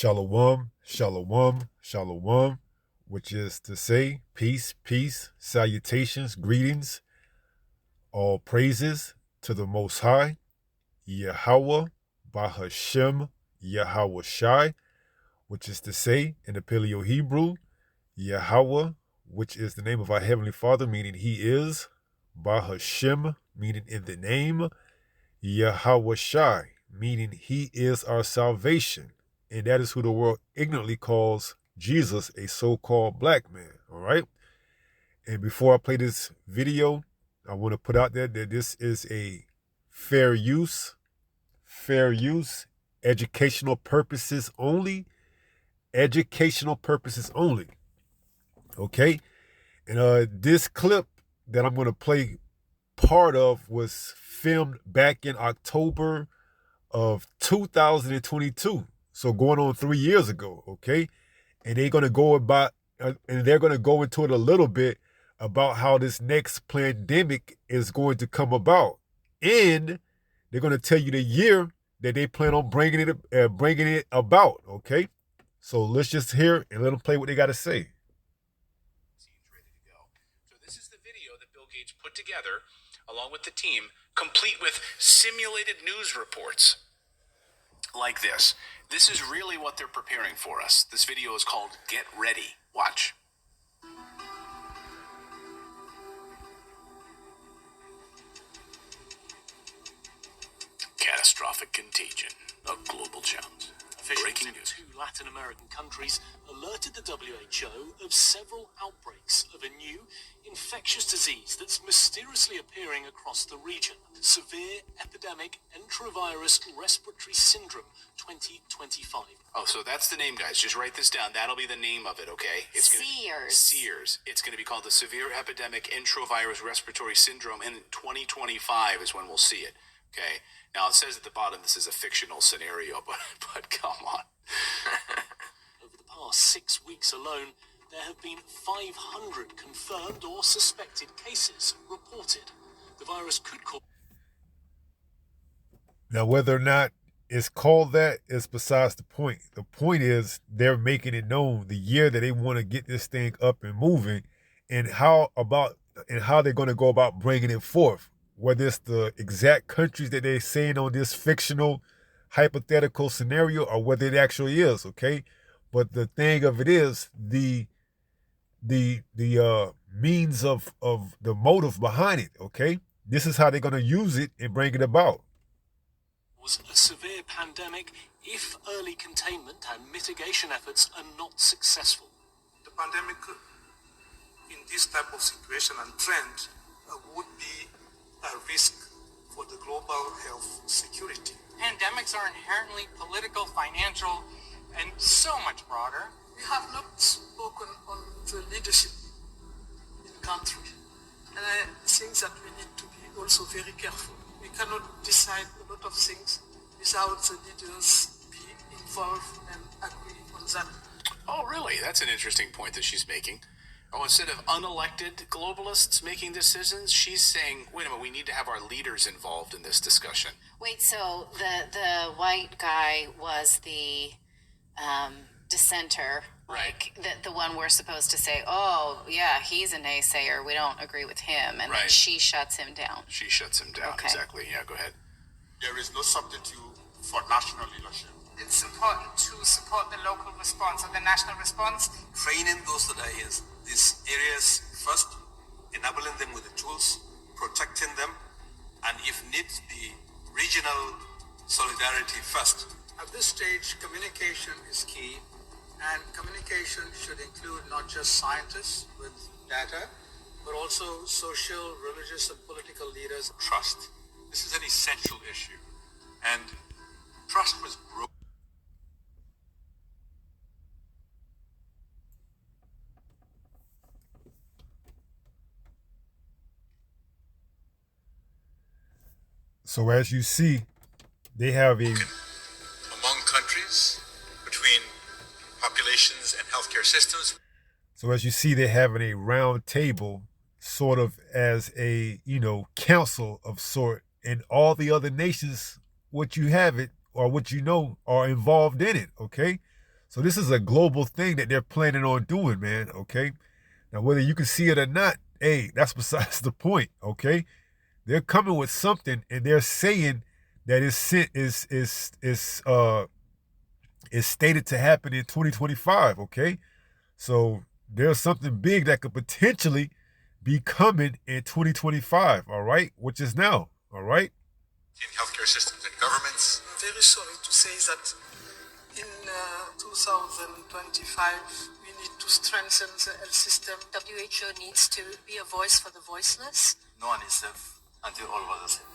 Shalom, shalom, shalom, which is to say peace, peace, salutations, greetings, all praises to the Most High, Yahweh, Bahashem, Yahweh Shai, which is to say in the Paleo Hebrew, Yahweh, which is the name of our Heavenly Father, meaning He is, Bahashem, meaning in the name, Yahweh Shai, meaning He is our salvation. And that is who the world ignorantly calls Jesus, a so-called black man, all right? And before I play this video, I want to put out there that this is a fair use, educational purposes only, okay? And this clip that I'm going to play part of was filmed back in October of 2022. So going on 3 years ago, okay? And they're going to go into it a little bit about how this next pandemic is going to come about. And they're going to tell you the year that they plan on bringing it about, okay? So let's just hear and let them play what they got to say. Ready to go. So this is the video that Bill Gates put together along with the team, complete with simulated news reports like this. This is really what they're preparing for us. This video is called Get Ready. Watch. Catastrophic contagion, a global challenge. Officials in 2 Latin American countries alerted the WHO of several outbreaks of a new infectious disease that's mysteriously appearing across the region. Severe epidemic enterovirus respiratory syndrome 2025. Oh, so that's the name, guys. Just write this down. That'll be the name of it, okay? SEERS. It's going to be called the Severe Epidemic Enterovirus Respiratory Syndrome, and 2025 is when we'll see it. Okay. Now it says at the bottom this is a fictional scenario, but come on. Over the past 6 weeks alone, there have been 500 confirmed or suspected cases reported. The virus could cause. Now, whether or not it's called that is besides the point. The point is they're making it known the year that they want to get this thing up and moving, and how they're going to go about bringing it forth. Whether it's the exact countries that they're saying on this fictional, hypothetical scenario, or whether it actually is, okay? But the thing of it is, the means of the motive behind it, okay? This is how they're going to use it and bring it about. Was a severe pandemic if early containment and mitigation efforts are not successful. The pandemic in this type of situation and trend would be a risk for the global health security. Pandemics are inherently political, financial, and so much broader. We have not spoken on the leadership in country, and I think that we need to be also very careful. We cannot decide a lot of things without the leaders be involved and agree on that. Oh, really? That's an interesting point that she's making. Oh, instead of unelected globalists making decisions, she's saying, wait a minute, we need to have our leaders involved in this discussion. Wait, so the white guy was the dissenter, right? Like the one we're supposed to say, oh, yeah, he's a naysayer, we don't agree with him, and right. Then she shuts him down. She shuts him down, okay. Exactly. Yeah, go ahead. There is no substitute for national leadership. It's important to support the local response or the national response. Training those that are in these areas first, enabling them with the tools, protecting them, and if needs be, regional solidarity first. At this stage, communication is key, and communication should include not just scientists with data, but also social, religious, and political leaders. Trust. This is an essential issue, and trust was broken. So as you see, they have a among countries, between populations and healthcare systems. So as you see, they're having a round table, sort of as a, council of sort, and all the other nations, what you have it, or what you know, are involved in it, okay? So this is a global thing that they're planning on doing, man, okay? Now, whether you can see it or not, hey, that's besides the point, okay? They're coming with something, and they're saying that is stated to happen in 2025, okay? So there's something big that could potentially be coming in 2025, all right? Which is now, all right? In healthcare systems and governments. I'm very sorry to say that in 2025, we need to strengthen the health system. WHO needs to be a voice for the voiceless. No one is safe until all of us are safe.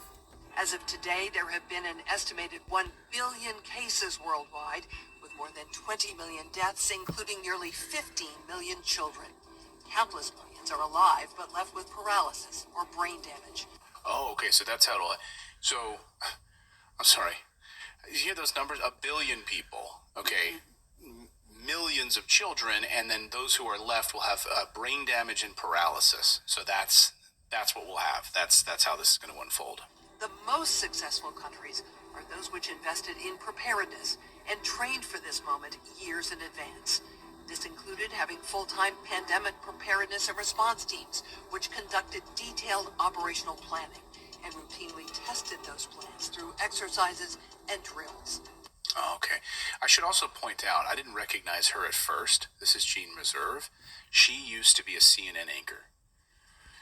As of today, there have been an estimated 1 billion cases worldwide, with more than 20 million deaths, including nearly 15 million children. Countless millions are alive, but left with paralysis or brain damage. Oh, okay, so that's how it'll... So, I'm sorry. You hear those numbers? 1 billion people, okay? Millions of children, and then those who are left will have brain damage and paralysis. So that's what we'll have. That's how this is going to unfold. The most successful countries are those which invested in preparedness and trained for this moment years in advance. This included having full-time pandemic preparedness and response teams, which conducted detailed operational planning and routinely tested those plans through exercises and drills. Oh, okay. I should also point out, I didn't recognize her at first. This is Jean Reserve. She used to be a CNN anchor.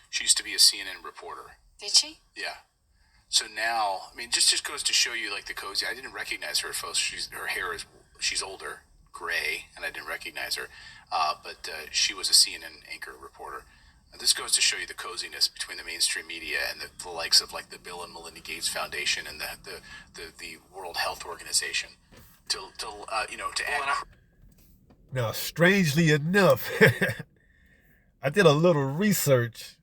She used to be a CNN reporter. Did she? Yeah. So now, I mean, just goes to show you, like, the cozy. I didn't recognize her at first. Her hair is, she's older, gray, and I didn't recognize her. But she was a CNN anchor reporter. This goes to show you the coziness between the mainstream media and the likes of, like, the Bill and Melinda Gates Foundation and the World Health Organization to add. Now, strangely enough, I did a little research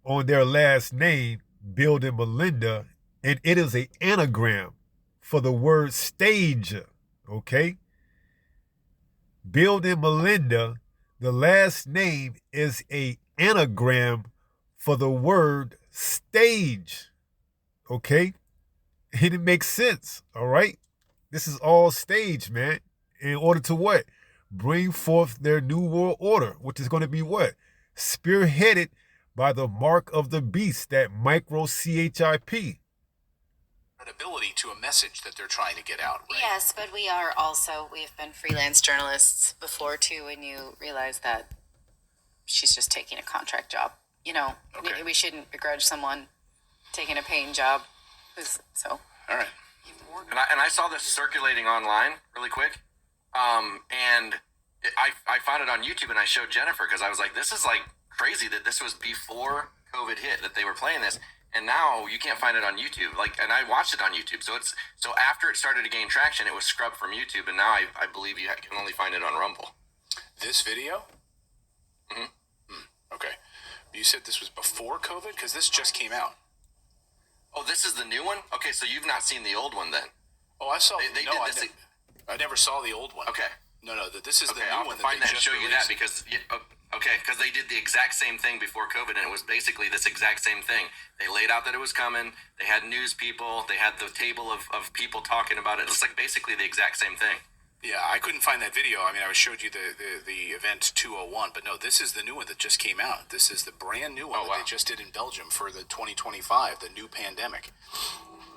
on their last name, Bill and Melinda, and it is an anagram for the word stage, okay? Bill and Melinda, the last name is a anagram for the word stage, okay? And it makes sense, all right? This is all staged, man, in order to what? Bring forth their new world order, which is going to be what? Spearheaded by the mark of the beast, that micro CHIP. Credibility to a message that they're trying to get out, right? Yes, but we've been freelance journalists before too, and you realize that she's just taking a contract job. You know, Okay. we shouldn't begrudge someone taking a paying job. So. All right. And I saw this circulating online really quick, and I found it on YouTube, and I showed Jennifer because I was like, this is like crazy that this was before COVID hit that they were playing this, and now you can't find it on YouTube. Like, and I watched it on YouTube, so after it started to gain traction, it was scrubbed from YouTube, and now I believe you can only find it on Rumble. This video? Mm-hmm. Okay. You said this was before COVID? Because this just came out. Oh, this is the new one? Okay, so you've not seen the old one then? Oh, I saw. They did this. I never saw the old one. Okay. No. This is the I'll new one. find that and show released. you that because they did the exact same thing before COVID, and it was basically this exact same thing. They laid out that it was coming. They had news people. They had the table of people talking about it. It's like basically the exact same thing. Yeah, I couldn't find that video. I mean, I showed you the event 201, but no, this is the new one that just came out. This is the brand new one that they just did in Belgium for the 2025, the new pandemic.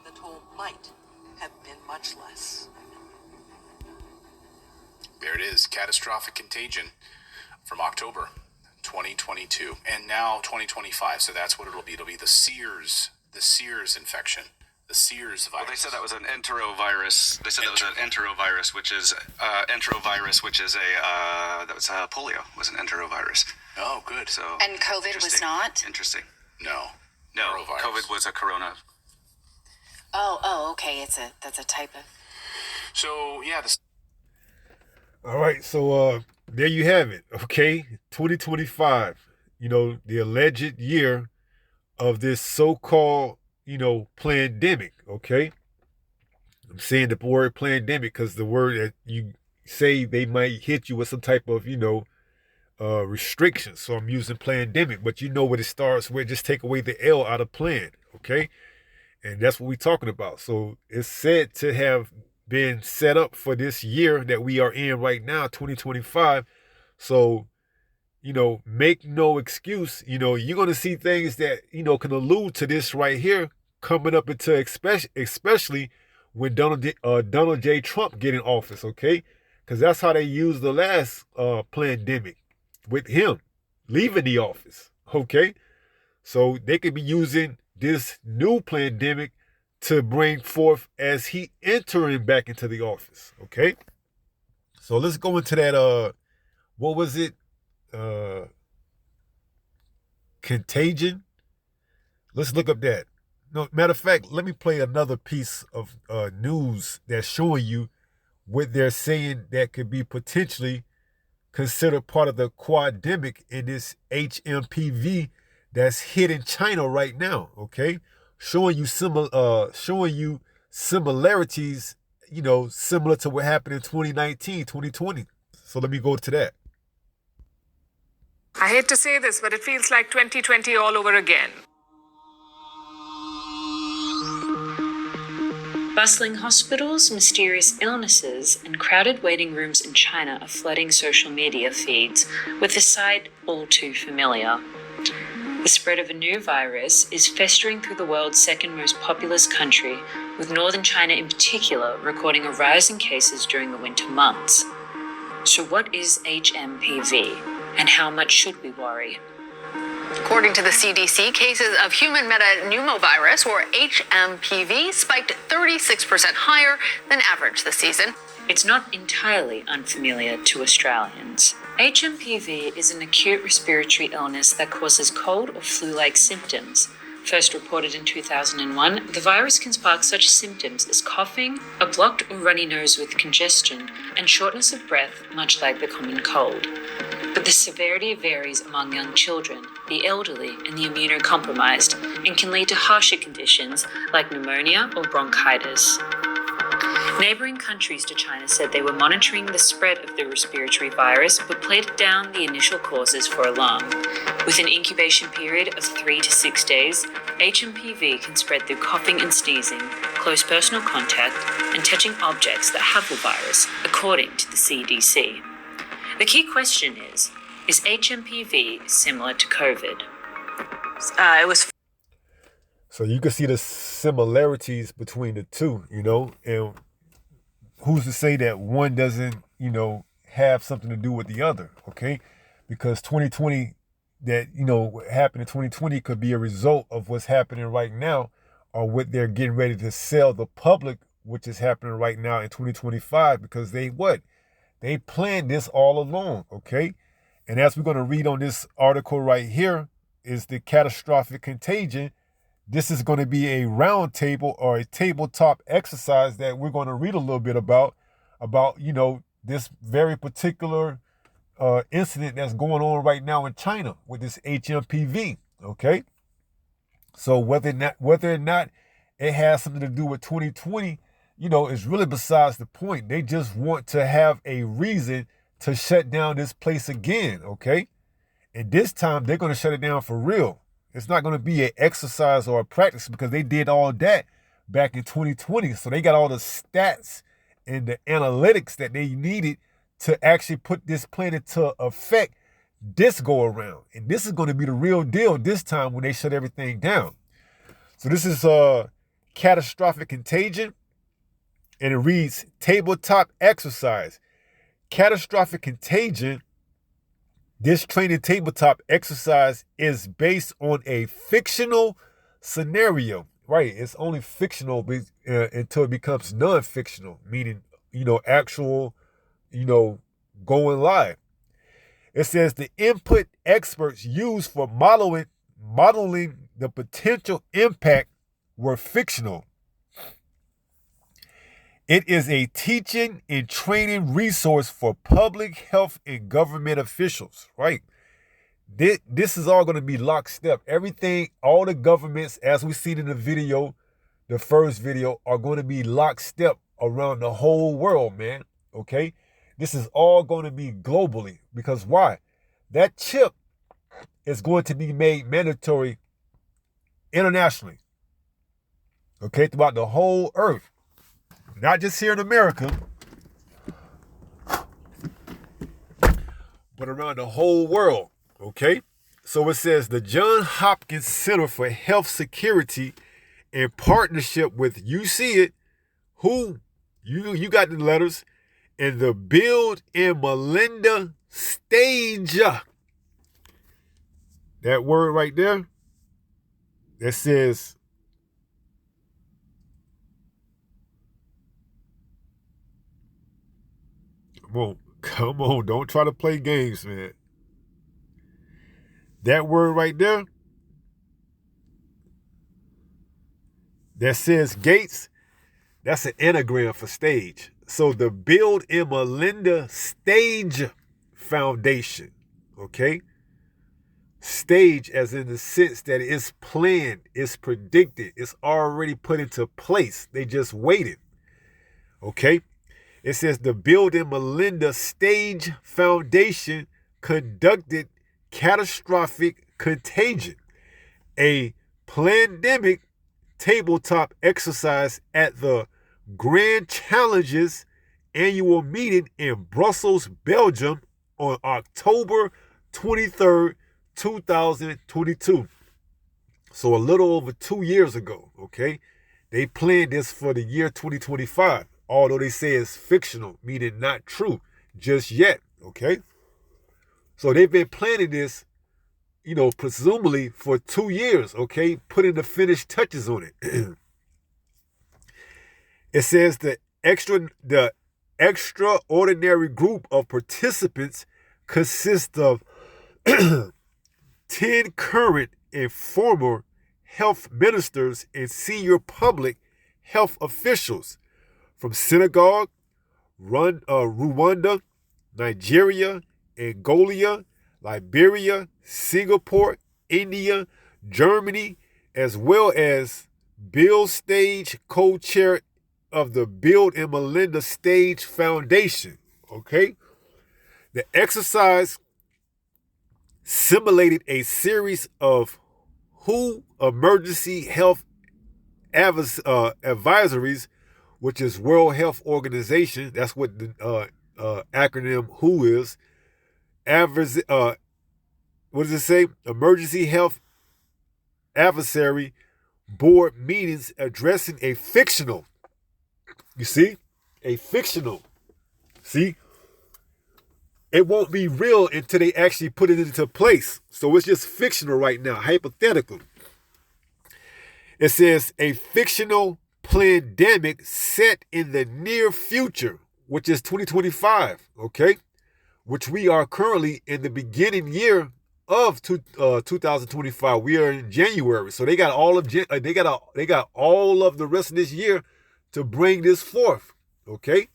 The toll might have been much less. There it is, catastrophic contagion from October 2022, and now 2025. So that's what it'll be. It'll be the Sears infection. The Sears virus. Well, they said that was an enterovirus. They said that was an enterovirus, which is polio was an enterovirus. Oh, good. So And COVID was not? Interesting. No, Norovirus. COVID was a corona. Oh, okay. That's a type of. So yeah, All right, so there you have it, okay? 2025, the alleged year of this so-called, plandemic, okay? I'm saying the word plandemic because the word that you say they might hit you with some type of, restrictions. So I'm using plandemic, but you know what it starts with. Just take away the L out of plan, okay? And that's what we're talking about. So it's said to have been set up for this year that we are in right now, 2025. So, make no excuse. You're going to see things that, can allude to this right here coming up into especially when Donald J. Trump get in office, okay? Because that's how they used the last plandemic with him leaving the office, okay? So they could be using this new plandemic to bring forth as he entering back into the office, okay? So let's go into that, what was it? Contagion? Let's look up that. No, matter of fact, let me play another piece of news that's showing you what they're saying that could be potentially considered part of the quademic in this HMPV that's hitting China right now. Okay, showing you similarities, similar to what happened in 2019, 2020. So let me go to that. I hate to say this, but it feels like 2020 all over again. Bustling hospitals, mysterious illnesses, and crowded waiting rooms in China are flooding social media feeds with a sight all too familiar. The spread of a new virus is festering through the world's second most populous country, with northern China in particular recording a rise in cases during the winter months. So what is HMPV, and how much should we worry? According to the CDC, cases of human metapneumovirus, or HMPV, spiked 36% higher than average this season. It's not entirely unfamiliar to Australians. HMPV is an acute respiratory illness that causes cold or flu-like symptoms. First reported in 2001, the virus can spark such symptoms as coughing, a blocked or runny nose with congestion, and shortness of breath, much like the common cold. But the severity varies among young children, the elderly, and the immunocompromised, and can lead to harsher conditions like pneumonia or bronchitis. Neighboring countries to China said they were monitoring the spread of the respiratory virus, but played down the initial causes for alarm. With an incubation period of 3 to 6 days, HMPV can spread through coughing and sneezing, close personal contact, and touching objects that have the virus, according to the CDC. The key question is HMPV similar to COVID? So you can see the similarities between the two, and who's to say that one doesn't, have something to do with the other, okay? Because 2020, what happened in 2020 could be a result of what's happening right now, or what they're getting ready to sell the public, which is happening right now in 2025, because they planned this all along, okay? And as we're going to read on this article right here, is the catastrophic contagion. This is going to be a round table or a tabletop exercise that we're going to read a little bit about, this very particular incident that's going on right now in China with this HMPV, okay? So whether or not it has something to do with 2020, is really besides the point. They just want to have a reason to shut down this place again, okay? And this time they're going to shut it down for real. It's not going to be an exercise or a practice, because they did all that back in 2020. So they got all the stats and the analytics that they needed to actually put this plan into effect this go around. And this is going to be the real deal this time when they shut everything down. So this is a catastrophic contagion, and it reads tabletop exercise. Catastrophic contagion. This training tabletop exercise is based on a fictional scenario, right? It's only fictional until it becomes non-fictional, meaning, actual, going live. It says the input experts used for modeling the potential impact were fictional. It is a teaching and training resource for public health and government officials, right? This is all going to be lockstep. Everything, all the governments, as we seen in the video, the first video, are going to be lockstep around the whole world, man, okay? This is all going to be globally, because why? That chip is going to be made mandatory internationally, okay, throughout the whole earth. not just here in America, but around the whole world, okay? So it says the Johns Hopkins Center for Health Security, in partnership with, you see it, who, you got the letters, and the Bill and Melinda Stage. That word right there, that says, come on, don't try to play games, man. That word right there, that says Gates, that's an anagram for stage. So the Bill and Melinda Stage Foundation, okay? Stage as in the sense that it's planned, it's predicted, it's already put into place. They just waited, okay? It says the Bill and Melinda Stage Foundation conducted catastrophic contagion, a plandemic tabletop exercise at the Grand Challenges annual meeting in Brussels, Belgium on October 23rd, 2022. So a little over 2 years ago, okay? They planned this for the year 2025, although they say it's fictional, meaning not true just yet, okay? So they've been planning this, presumably for 2 years, okay? Putting the finished touches on it. It says the extraordinary group of participants consists of 10 current and former health ministers and senior public health officials from Senegal, Rwanda, Nigeria, Angola, Liberia, Singapore, India, Germany, as well as Bill Stage, co-chair of the Bill and Melinda Stage Foundation, okay? The exercise simulated a series of WHO emergency health advisories, which is World Health Organization. That's what the acronym WHO is. What does it say? Emergency Health Advisory Board meetings addressing a fictional. You see? A fictional. See? It won't be real until they actually put it into place. So it's just fictional right now, hypothetical. It says a fictional plandemic set in the near future, which is 2025, okay? Which we are currently in the beginning year of 2025. We are in January, so they got all of they got all of the rest of this year to bring this forth, okay?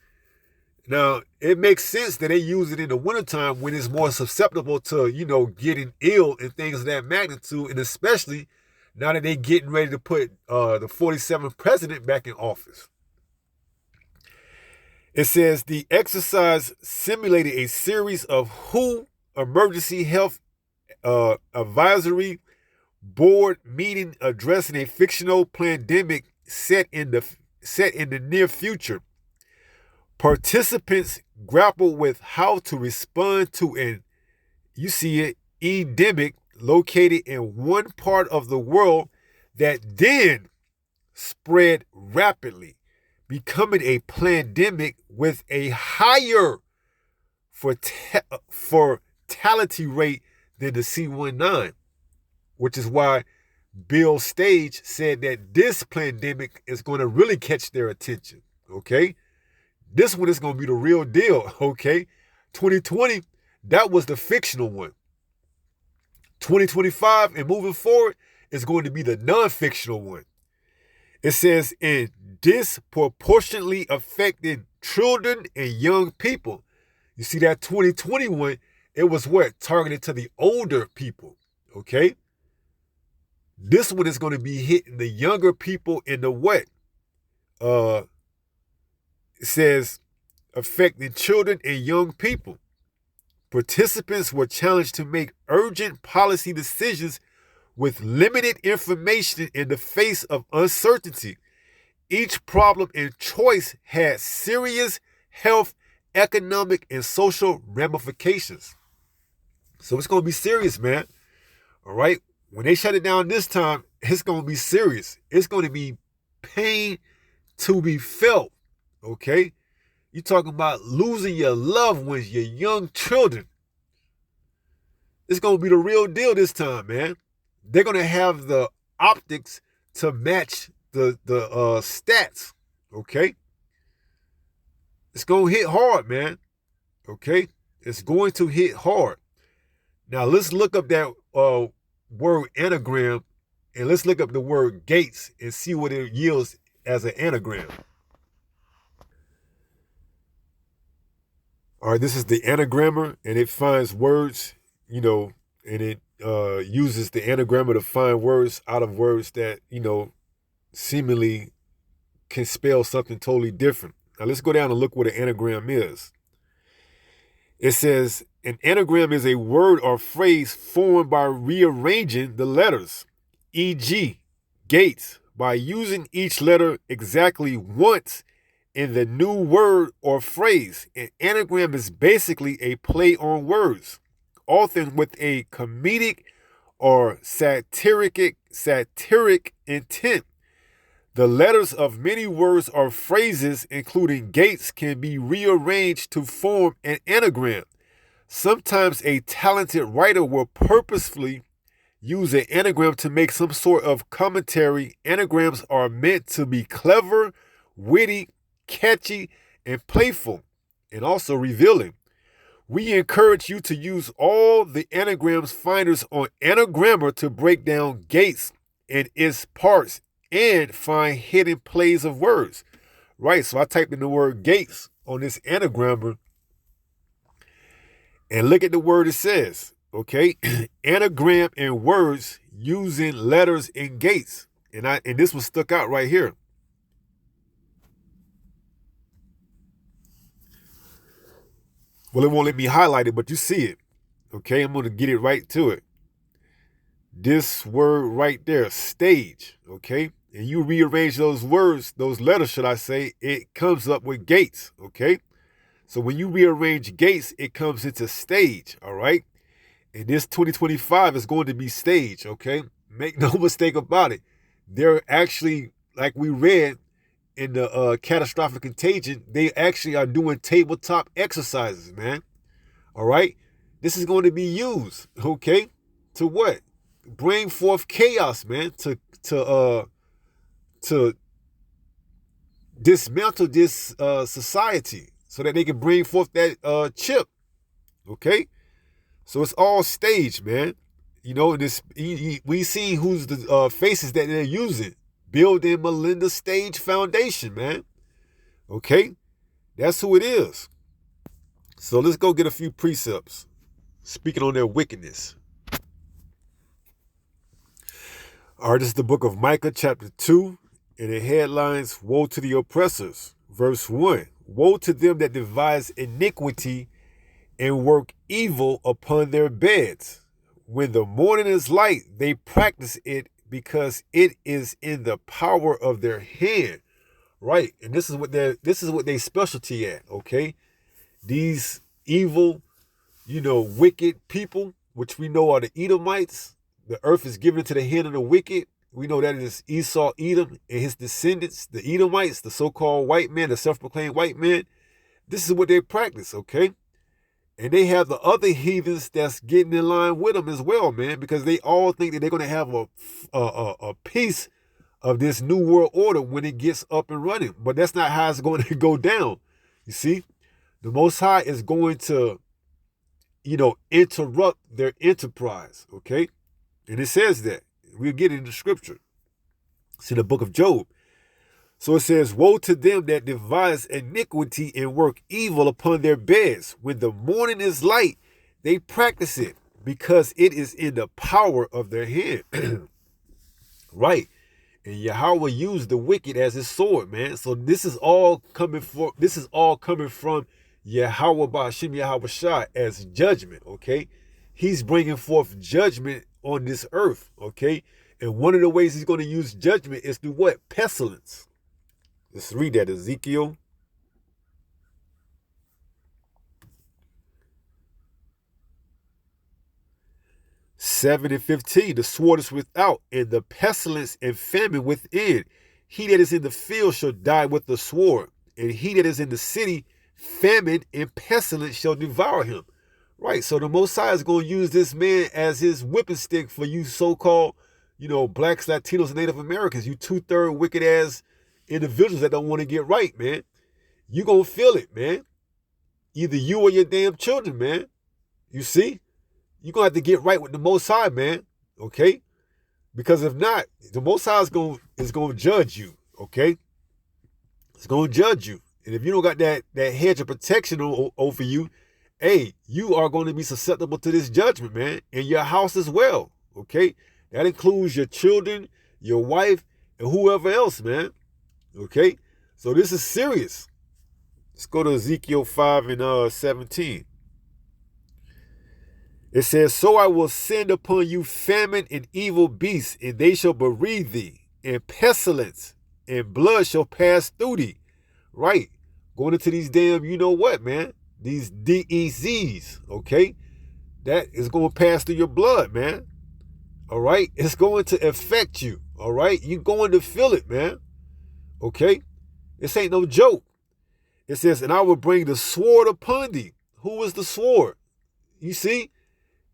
Now, it makes sense that they use it in the wintertime when it's more susceptible to, getting ill and things of that magnitude, and especially now that they're getting ready to put the 47th president back in office. It says the exercise simulated a series of WHO emergency health advisory board meeting addressing a fictional pandemic set in the near future. Participants grapple with how to respond to an, endemic located in one part of the world that then spread rapidly, becoming a plandemic with a higher fatality rate than the C-19, which is why Bill Stage said that this pandemic is going to really catch their attention, okay? This one is going to be the real deal, okay? 2020, that was the fictional one. 2025 and moving forward is going to be the non-fictional one. It says, in disproportionately affecting children and young people. You see that 2021, it was what? Targeted to the older people, okay? This one is going to be hitting the younger people in the what? It says affecting children and young people. Participants were challenged to make urgent policy decisions with limited information in the face of uncertainty Each problem and choice had serious health, economic, and social ramifications. So it's going to be serious, man. All right? When they shut it down this time, it's going to be serious. It's going to be pain to be felt. Okay? You're talking about losing your loved ones, your young children. It's going to be the real deal this time, man. They're going to have the optics to match the stats. Okay? It's going to hit hard, man. Okay? It's going to hit hard. Now, let's look up that word anagram, and let's look up the word Gates and see what it yields as an anagram. All right, this is the anagrammer, and it finds words, and it uses the anagrammer to find words out of words that, seemingly can spell something totally different. Now, let's go down and look what an anagram is. It says, an anagram is a word or phrase formed by rearranging the letters, e.g., Gates, by using each letter exactly once in the new word or phrase. An anagram is basically a play on words, often with a comedic or satiric intent. The letters of many words or phrases, including Gates, can be rearranged to form an anagram. Sometimes a talented writer will purposefully use an anagram to make some sort of commentary. Anagrams are meant to be clever, witty, catchy, and playful, and also revealing. We encourage you to use all the anagrams finders on Anagrammer to break down Gates and its parts and find hidden plays of words. Right, so I typed in the word Gates on this Anagrammer, and look at the word it says, okay? Anagram and words using letters in Gates. And this was stuck out right here. Well, it won't let me highlight it, but you see it. Okay, I'm going to get it right to it. This word right there, stage, okay? And you rearrange those words, those letters, should I say, it comes up with Gates, okay? So when you rearrange Gates, it comes into stage, all right? And this 2025 is going to be stage, okay? Make no mistake about it. They're actually, like we read in the Catastrophic Contagion, they actually are doing tabletop exercises, man. All right? This is going to be used, okay? To what? Bring forth chaos, man. To dismantle this society so that they can bring forth that chip, okay? So it's all staged, man. This we see who's the faces that they're using. Bill and Melinda Stage Foundation, man. Okay? That's who it is. So let's go get a few precepts. Speaking on their wickedness. All right, this is the book of Micah, chapter 2, and it headlines, Woe to the oppressors. Verse 1, Woe to them that devise iniquity and work evil upon their beds. When the morning is light, they practice it because it is in the power of their hand. Right, and this is what they specialty at, okay? These evil, wicked people, which we know are the Edomites. The earth is given into the hand of the wicked. We know that it is Esau, Edom, and his descendants, the Edomites, the so-called white men, the self-proclaimed white men. This is what they practice, okay? And they have the other heathens that's getting in line with them as well, man, because they all think that they're going to have a piece of this new world order when it gets up and running. But that's not how it's going to go down. You see, the Most High is going to, interrupt their enterprise, okay? And it says that. We'll get it in the scripture. It's in the book of Job. So it says, Woe to them that devise iniquity and work evil upon their beds. When the morning is light, they practice it because it is in the power of their hand. Right. And Yahweh used the wicked as his sword, man. So this is all coming from Yahweh Ba'ashem Yahweh Shah as judgment, okay? He's bringing forth judgment on this earth, okay? And one of the ways he's going to use judgment is through what? Pestilence. Let's read that. Ezekiel 7:15. The sword is without, and the pestilence and famine within. He that is in the field shall die with the sword, and he that is in the city, famine and pestilence shall devour him. Right, so the Most High is going to use this man as his whipping stick for you so-called, blacks, Latinos, and Native Americans, you two-third wicked-ass individuals that don't want to get right, man. You going to feel it, man. Either you or your damn children, man. You see? You're going to have to get right with the Most High, man. Okay? Because if not, the Most High is going to judge you. Okay? It's going to judge you. And if you don't got that hedge of protection over you, hey, you are going to be susceptible to this judgment, man. And your house as well. Okay? That includes your children, your wife, and whoever else, man. Okay? So this is serious. Let's go to Ezekiel 5:17. It says, so I will send upon you famine and evil beasts, and they shall bereave thee, and pestilence and blood shall pass through thee. Right. Going into these damn, you know what, man? These DEZs, okay? That is going to pass through your blood, man. All right? It's going to affect you, all right? You're going to feel it, man. Okay? This ain't no joke. It says, and I will bring the sword upon thee. Who is the sword? You see?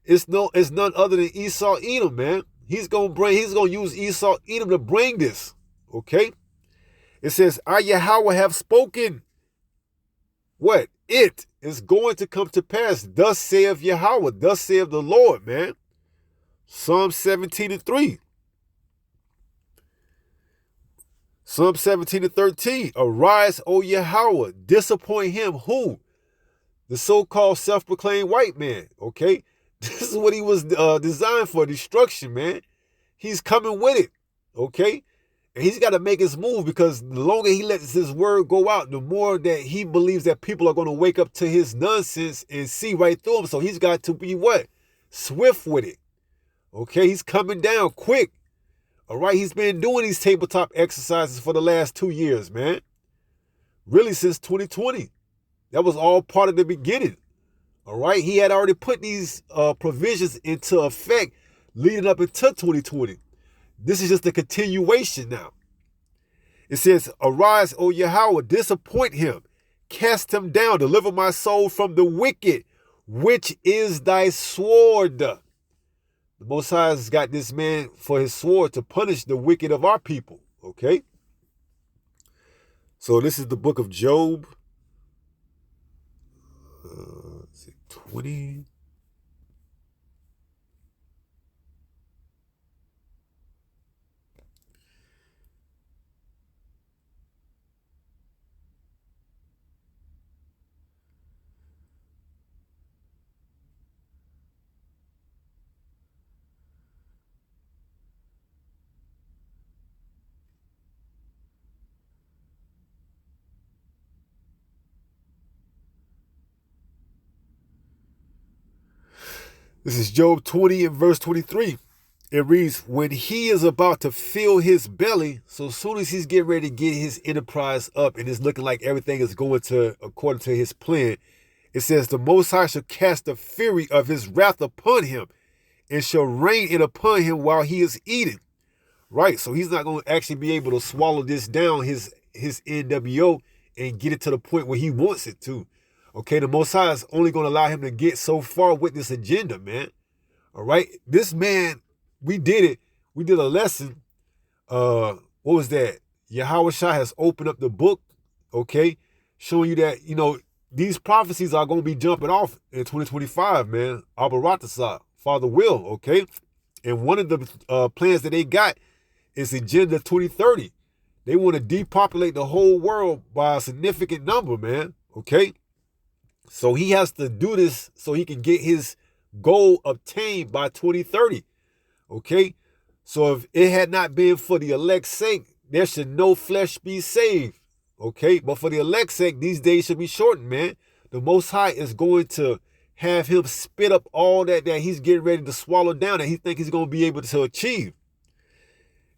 It's none other than Esau Edom, man. He's gonna use Esau Edom to bring this. Okay? It says, I Yahweh have spoken. What? It is going to come to pass. Thus saith Yahweh, thus saith the Lord, man. Psalm 17:3. Psalm 17:13. Arise, O Yahweh, disappoint him. Who? The so-called self-proclaimed white man. Okay? This is what he was designed for, destruction, man. He's coming with it, okay? And he's got to make his move, because the longer he lets his word go out, the more that he believes that people are going to wake up to his nonsense and see right through him. So he's got to be what? Swift with it, okay? He's coming down quick, all right? He's been doing these tabletop exercises for the last 2 years, man. Really since 2020. That was all part of the beginning. All right, he had already put these provisions into effect leading up into 2020. This is just a continuation now. It says, arise, O Yahweh, disappoint him, cast him down, deliver my soul from the wicked, which is thy sword. The Most High has got this man for his sword to punish the wicked of our people, okay? So this is the book of Job. 20. This is Job 20 and verse 23. It reads, when he is about to fill his belly, so as soon as he's getting ready to get his enterprise up and it's looking like everything is going to according to his plan, it says, the Most High shall cast the fury of his wrath upon him and shall rain it upon him while he is eating. Right, so he's not going to actually be able to swallow this down, his NWO, and get it to the point where he wants it to. Okay, the Most High is only going to allow him to get so far with this agenda, man. All right, this man, we did it. We did a lesson. What was that? Yahweh Shai has opened up the book, okay, showing you that, these prophecies are going to be jumping off in 2025, man. Abaratasa, Father will, okay? And one of the plans that they got is Agenda 2030. They want to depopulate the whole world by a significant number, man, okay? So he has to do this so he can get his goal obtained by 2030, okay? So if it had not been for the elect's sake, there should no flesh be saved, okay? But for the elect's sake, these days should be shortened, man. The Most High is going to have him spit up all that he's getting ready to swallow down that he thinks he's going to be able to achieve.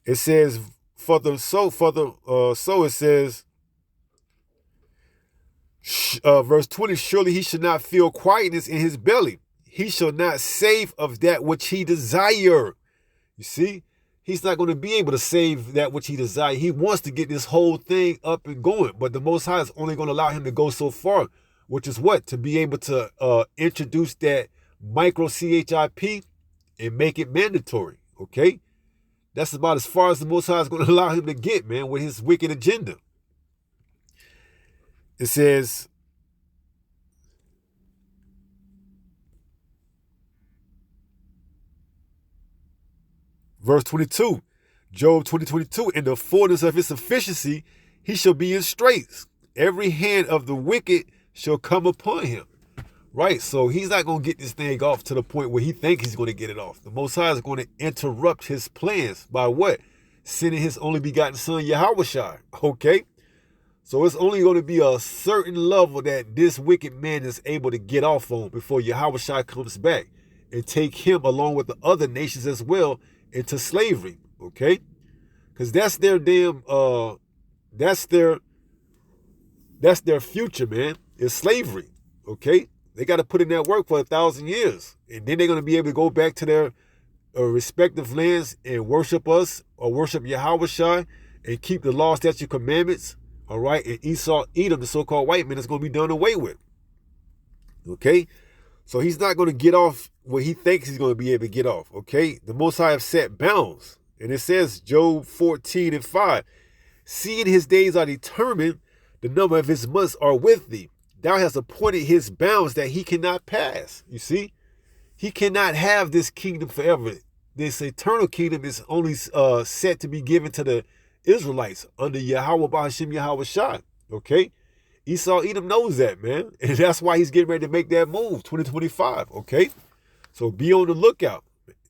It says, it says, Verse 20, surely he shall not feel quietness in his belly. He shall not save of that which he desire. You see, he's not going to be able to save that which he desires. He wants to get this whole thing up and going, but the Most High is only going to allow him to go so far, which is what? To be able to introduce that micro CHIP and make it mandatory, okay? That's about as far as the Most High is going to allow him to get, man, with his wicked agenda. It says, verse 22, Job 20:22, in the fullness of his sufficiency, he shall be in straits. Every hand of the wicked shall come upon him. Right, so he's not going to get this thing off to the point where he thinks he's going to get it off. The Most High is going to interrupt his plans by what? Sending his only begotten son, Yahushua. Okay? So it's only going to be a certain level that this wicked man is able to get off on before Yahushua comes back and take him along with the other nations as well into slavery. Okay? Because that's their damn, that's their future, man, is slavery. Okay? They got to put in that work for 1,000 years. And then they're going to be able to go back to their respective lands and worship us or worship Yahushua and keep the law, statute, commandments. All right. And Esau, Edom, the so-called white man, is going to be done away with. Okay. So he's not going to get off what he thinks he's going to be able to get off. Okay. The Most High have set bounds. And it says, Job 14:5, seeing his days are determined, the number of his months are with thee. Thou hast appointed his bounds that he cannot pass. You see, he cannot have this kingdom forever. This eternal kingdom is only set to be given to the Israelites under Yahweh Bahashim Yahushua. Okay, Esau Edom knows that, man, and that's why he's getting ready to make that move 2025. Okay, so be on the lookout.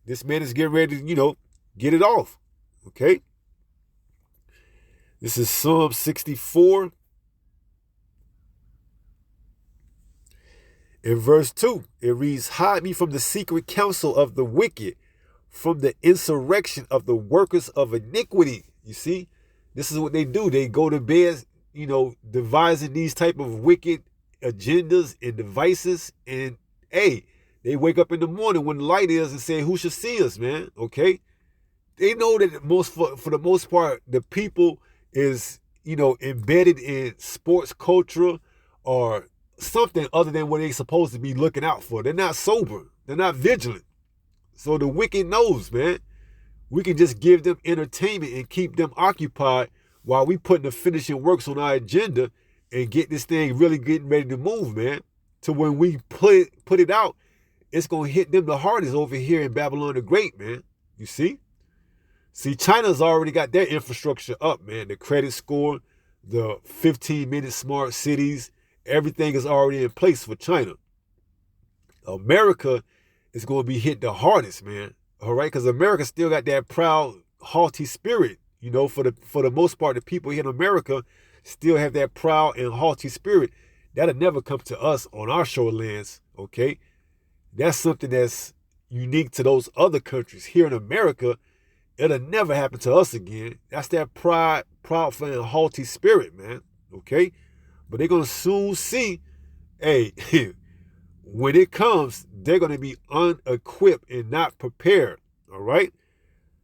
This man is getting ready to, get it off. Okay, this is Psalm 64. In verse 2, it reads, hide me from the secret counsel of the wicked, from the insurrection of the workers of iniquity. You see, this is what they do. They go to bed, devising these type of wicked agendas and devices. And, hey, they wake up in the morning when the light is and say, who should see us, man? Okay? They know that for the most part, the people is, embedded in sports culture or something other than what they're supposed to be looking out for. They're not sober. They're not vigilant. So the wicked knows, man. We can just give them entertainment and keep them occupied while we putting the finishing works on our agenda and get this thing really getting ready to move, man. To when we put it out, it's going to hit them the hardest over here in Babylon the Great, man. You see? See, China's already got their infrastructure up, man. The credit score, the 15-minute smart cities, everything is already in place for China. America is going to be hit the hardest, man. All right, because America still got that proud, haughty spirit. For the most part, the people here in America still have that proud and haughty spirit. That'll never come to us on our shorelands. Okay, that's something that's unique to those other countries. Here in America, it'll never happen to us again. That's that proudful and haughty spirit, man. Okay. But they're going to soon see, hey, when it comes, they're going to be unequipped and not prepared. All right?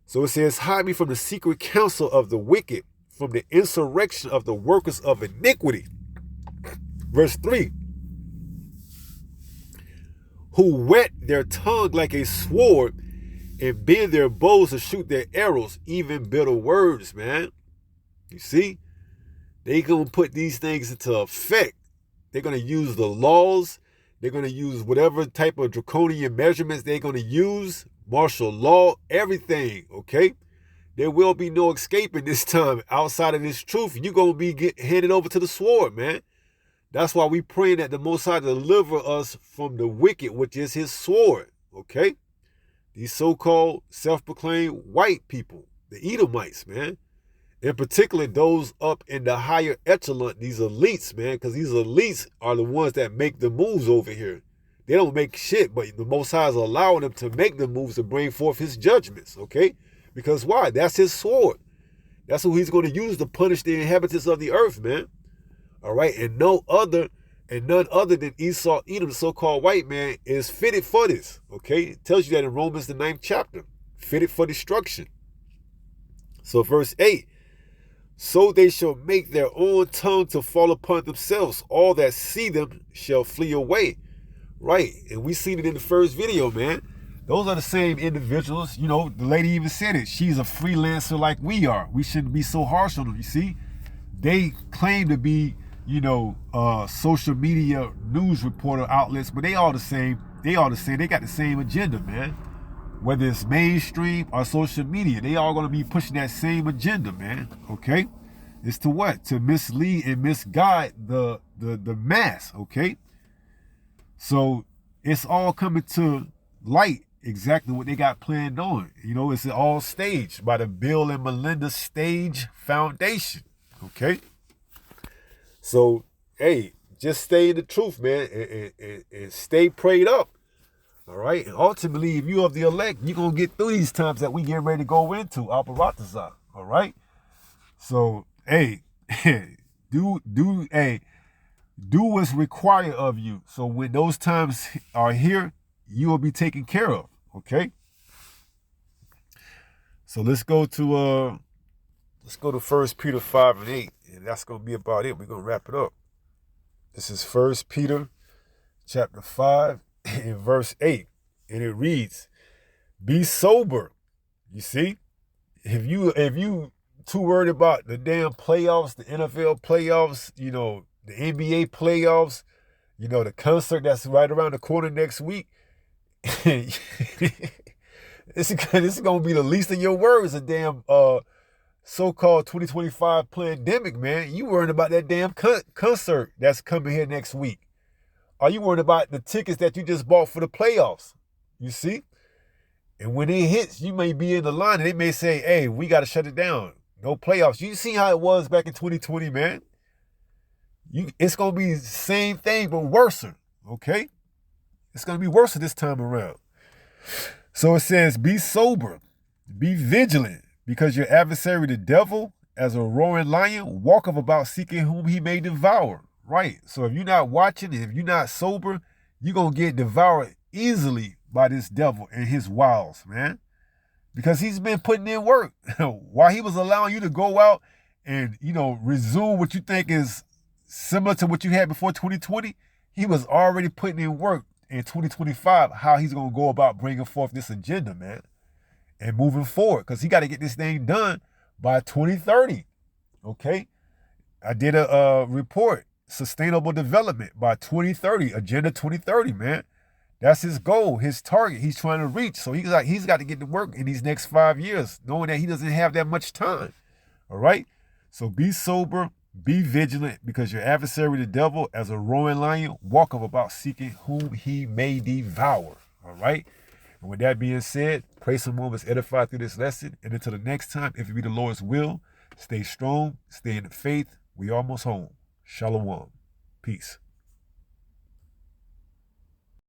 So it says, hide me from the secret counsel of the wicked, from the insurrection of the workers of iniquity. Verse 3. Who whet their tongue like a sword and bend their bows to shoot their arrows, even bitter words, man. You see? They're going to put these things into effect. They're going to use the laws. They're going to use whatever type of draconian measurements they're going to use. Martial law, everything, okay? There will be no escaping this time. Outside of this truth, you're going to be handed over to the sword, man. That's why we praying that the Most High deliver us from the wicked, which is his sword, okay? These so-called self-proclaimed white people, the Edomites, man. In particular, those up in the higher echelon, these elites, man, because these elites are the ones that make the moves over here. They don't make shit, but the Most High is allowing them to make the moves to bring forth his judgments, okay? Because why? That's his sword. That's who he's going to use to punish the inhabitants of the earth, man. All right? And no other And none other than Esau, Edom, the so-called white man, is fitted for this. Okay? It tells you that in Romans, the 9th chapter. Fitted for destruction. So verse 8. So they shall make their own tongue to fall upon themselves. All that see them shall flee away. Right. And we seen it in the first video, man. Those are the same individuals. You know, the lady even said it. She's a freelancer like we are. We shouldn't be so harsh on them, you see? They claim to be, you know, social media news reporter outlets, but they all the same. They all the same. They got the same agenda, man. Whether it's mainstream or social media, they all going to be pushing that same agenda, man. Okay? It's to what? To mislead and misguide the mass, okay? So it's all coming to light exactly what they got planned on. You know, it's all staged by the Bill and Melinda Stage Foundation, okay? So, hey, just stay in the truth, man, and stay prayed up. All right, and ultimately, if you of the elect, you're going to get through these times that we get ready to go into, Aparatazah, all right? So, hey, do what's required of you. So when those times are here, you will be taken care of, okay? So let's go to 1 Peter 5 and 8, and that's going to be about it. We're going to wrap it up. This is 1 Peter chapter 5 and verse 8, and it reads, be sober. You see, if you too worried about the damn playoffs, the NFL playoffs, you know, the NBA playoffs, you know, the concert that's right around the corner next week, this is gonna be the least of your worries. A damn so-called 2025 plandemic, man. You worried about that damn concert that's coming here next week? Are you worried about the tickets that you just bought for the playoffs? You see? And when it hits, you may be in the line and they may say, hey, we got to shut it down. No playoffs. You see how it was back in 2020, man? It's going to be the same thing, but worse. Okay? It's going to be worse this time around. So it says, be sober, be vigilant, because your adversary, the devil, as a roaring lion, walketh about seeking whom he may devour. Right. So if you're not watching, if you're not sober, you're going to get devoured easily by this devil and his wiles, man. Because he's been putting in work. While he was allowing you to go out and, you know, resume what you think is similar to what you had before 2020, he was already putting in work in 2025, how he's going to go about bringing forth this agenda, man, and moving forward. Because he got to get this thing done by 2030, okay? I did a report, sustainable development by 2030, Agenda 2030, man. That's his goal, his target he's trying to reach. So he's got to get to work in these next 5 years, knowing that he doesn't have that much time, all right? So be sober, be vigilant, because your adversary, the devil, as a roaring lion, walketh about seeking whom he may devour, all right? And with that being said, pray some moments edified through this lesson. And until the next time, if it be the Lord's will, stay strong, stay in the faith. We almost home. Shalom. Peace.